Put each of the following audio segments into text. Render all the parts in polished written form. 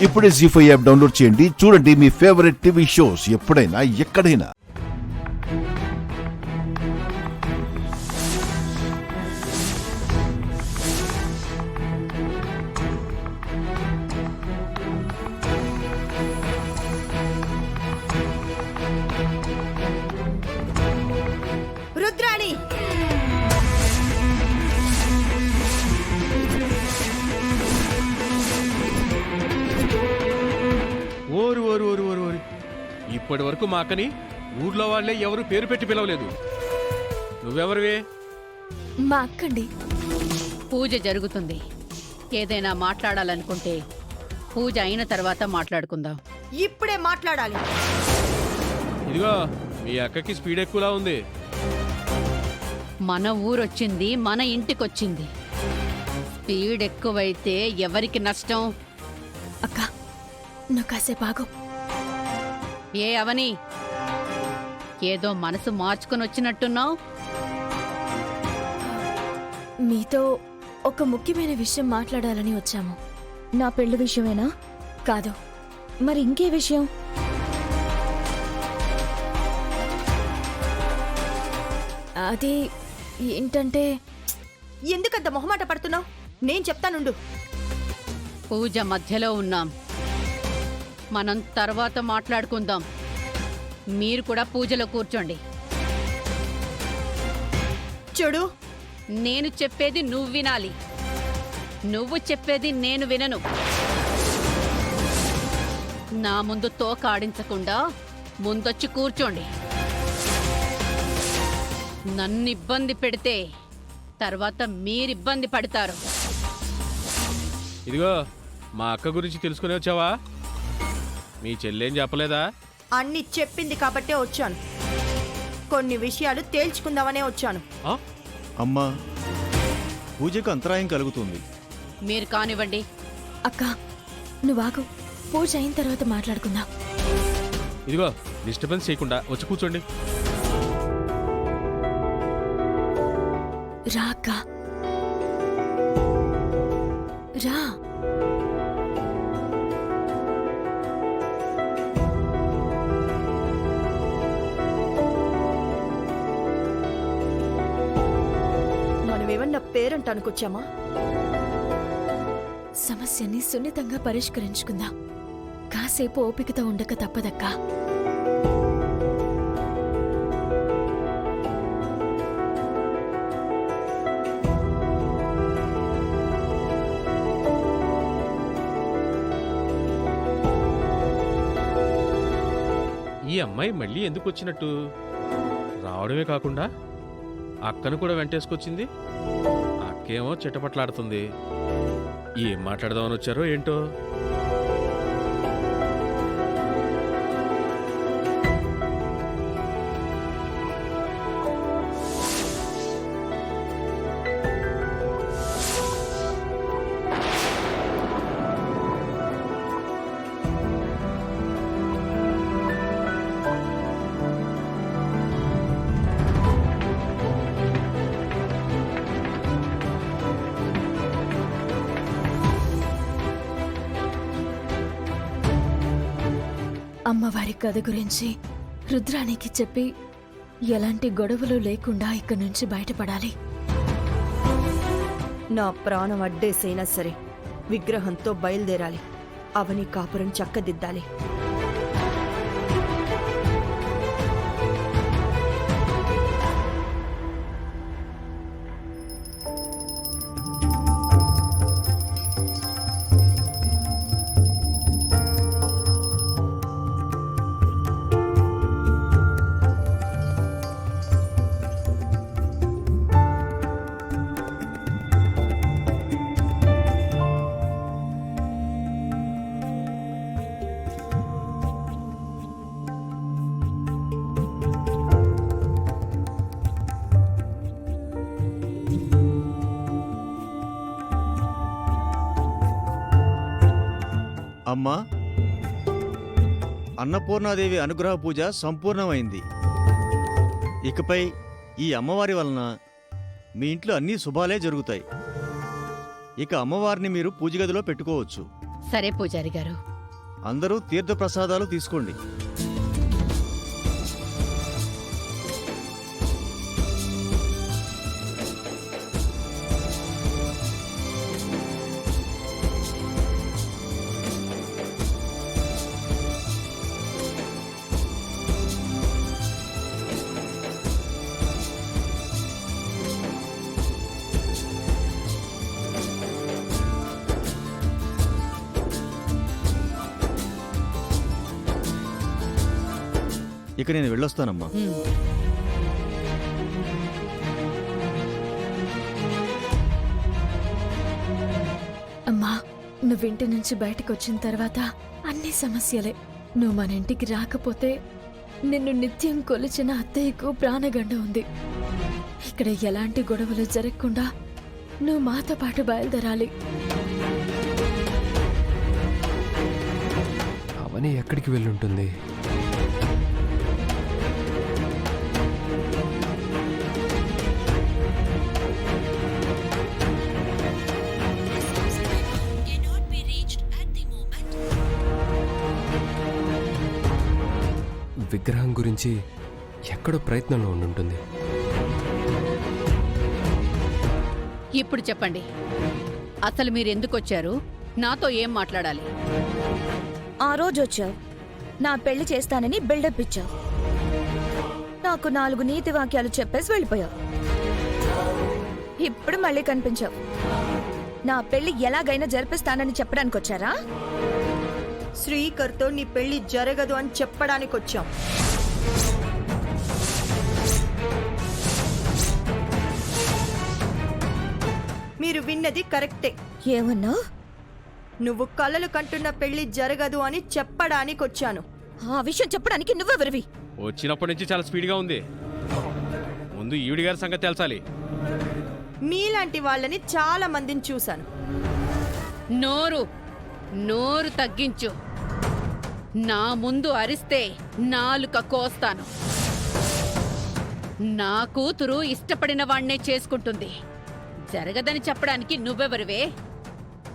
ఇప్పుడే జీ5 app download చేయండి. చూడండి మీ ఫేవరెట్ టీవీ షోస్ ఎప్పుడైనా ఎక్కడైనా. రుద్రాణి, ఓరు ఓరు ఓరు ఓరు ఓరు ఇప్పటి వరకు మా అక్కని ఊర్లో వాళ్ళే ఎవరు పేరు పెట్టి పిలవలేదు. నువ్వెవరివే? మా అక్కండి. పూజ జరుగుతుంది. ఏదైనా మాట్లాడాలనుకుంటే పూజ అయిన తర్వాత మాట్లాడుకుందాం. ఇప్పుడే మాట్లాడాలి. ఇదిగో మీ అక్కకి స్పీడ్ ఎక్కువలా ఉంది. మన ఊరొచ్చింది, మన ఇంటికొచ్చింది. స్పీడ్ ఎక్కువైతే ఎవరికి నష్టం? అక్క, నువ్వు కాసేపు ఆగు. ఏ అవని, ఏదో మనసు మార్చుకుని వచ్చినట్టున్నావు. మీతో ఒక ముఖ్యమైన విషయం మాట్లాడాలని వచ్చాము. నా పెళ్లి విషయమేనా? కాదు, మరి ఇంకే విషయం? అది ఏంటంటే... ఎందుకంత మొహమాట పడుతున్నావు? నేను చెప్తానుండు. పూజ మధ్యలో ఉన్నాం, మనం తర్వాత మాట్లాడుకుందాం. మీరు కూడా పూజలో కూర్చోండి. చూడు, నేను చెప్పేది నువ్వు వినాలి, నువ్వు చెప్పేది నేను వినను. నా ముందు తోక ఆడించకుండా ముందొచ్చి కూర్చోండి. నన్ను ఇబ్బంది పెడితే తర్వాత మీరిబ్బంది పడతారు. ఇదిగో మా అక్క గురించి తెలుసుకునే వచ్చావా? మీ చెల్లేం చెప్పలేదా? అన్ని చెప్పింది కాబట్టే వచ్చాను. కొన్ని విషయాలు తేల్చుకుందామనే వచ్చాను. ఆ? అమ్మా, పూజకు అంతరాయం కలుగుతుంది. మీరు కానివ్వండి. అక్క, నువ్వాగు. పూజ అయిన తర్వాత మాట్లాడుకుందాం. ఇదిగో డిస్టర్బెన్స్ చేయకుండా వచ్చి కూర్చోండి. రా అక్క, రా. మనమేమన్నా పేరెంట్ అనుకొచ్చామా? సమస్యని సున్నితంగా పరిష్కరించుకుందాం. కాసేపు ఓపికతో ఉండక తప్పదక్కా. ఈ అమ్మాయి మళ్ళీ ఎందుకు వచ్చినట్టు? రావడమే కాకుండా అక్కను కూడా వెంటేసుకొచ్చింది. అక్కేమో చిట్టపట్లాడుతుంది. ఏం మాట్లాడదామని వచ్చారో ఏంటో. అమ్మవారి కథ గురించి రుద్రానికి చెప్పి ఎలాంటి గొడవలు లేకుండా ఇక్కడి నుంచి బయటపడాలి. నా ప్రాణం అడ్డేసైనా సరే విగ్రహంతో బయలుదేరాలి. అవని కాపురం చక్కదిద్దాలి. అమ్మా, అన్నపూర్ణాదేవి అనుగ్రహ పూజ సంపూర్ణమైంది. ఇకపై ఈ అమ్మవారి వలన మీ ఇంట్లో అన్ని శుభాలే జరుగుతాయి. ఇక అమ్మవారిని మీరు పూజ గదిలో పెట్టుకోవచ్చు. సరే పూజారి గారు, అందరూ తీర్థప్రసాదాలు తీసుకోండి. ఇక నేను వెళ్ళొస్తానమ్మా. అమ్మా, నువ్వింటి నుంచి బయటకు వచ్చిన తర్వాత అన్ని సమస్యలే. నువ్వు మన ఇంటికి రాకపోతే నిన్ను నిత్యం కొలిచిన అత్తయ్యకు ప్రాణగండ ఉంది. ఇక్కడ ఎలాంటి గొడవలు జరగకుండా నువ్వు మాతో పాటు బయలుదేరాలి. అవని ఎక్కడికి వెళ్ళుంటుంది? విగ్రహం గురించి ఎక్కడో ప్రయత్నంలో ఉండుంటుంది. ఇప్పుడు చెప్పండి, అసలు మీరు ఎందుకు వచ్చారు? నాతో ఏం మాట్లాడాలి? ఆ రోజు వచ్చావు, నా పెళ్లి చేస్తానని బిల్డప్ ఇచ్చావు, నాకు 4 నీతి వాక్యాలు చెప్పేసి వెళ్ళిపోయావు. ఇప్పుడు మళ్ళీ కనిపించావు. నా పెళ్లి ఎలాగైనా జరిపిస్తానని చెప్పడానికి వచ్చారా? శ్రీకర్తో నీ పెళ్లి జరగదు అని చెప్పడానికి వచ్చాం. మీరు విన్నది కరెక్టే. ఏమన్నా? నువ్వు కలలు కంటున్న పెళ్లి జరగదు అని చెప్పడానికి వచ్చాను. ఆ విషయం చెప్పడానికి నువ్వెవరివి? వచ్చినప్పటి నుంచి చాలా స్పీడ్గా ఉంది. ముందు ఈవిడి గారి సంగతి తెలుసాలి. మీలాంటి వాళ్ళని చాలా మందిని చూశాను. నోరు తగ్గించు. నా ముందు అరిస్తే నాలుక కోస్తాను. నా కూతురు ఇష్టపడిన వాణ్ణే చేసుకుంటుంది. జరగదని చెప్పడానికి నువ్వెవరివే?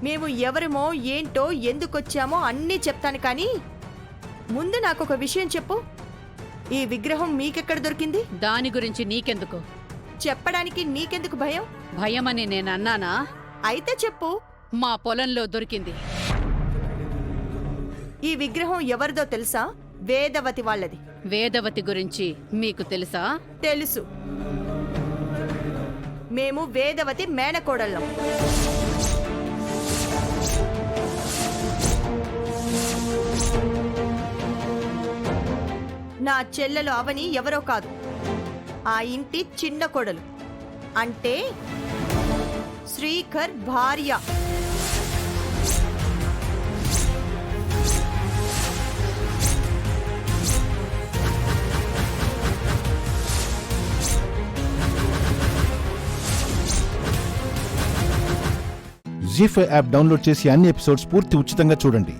మేము ఎవరమో ఏంటో ఎందుకొచ్చామో అన్నీ చెప్తాను, కానీ ముందు నాకొక విషయం చెప్పు. ఈ విగ్రహం మీకెక్కడ దొరికింది? దాని గురించి నీకెందుకు? చెప్పడానికి నీకెందుకు భయం? భయమని నేను అన్నానా? అయితే చెప్పు. మా పొలంలో దొరికింది. ఈ విగ్రహం ఎవరిదో తెలుసా? వేదవతి వాళ్ళది. వేదవతి గురించి మీకు తెలుసా? తెలుసు. మేము వేదవతి మేనకోడళ్ళం. నా చెల్లెలు అవని ఎవరో కాదు, ఆ ఇంటి చిన్న కోడలు, అంటే శ్రీకర్ భార్య. జీ5 యాప్ డౌన్లోడ్ చేసి అన్ని ఎపిసోడ్స్ పూర్తి ఉచితంగా చూడండి.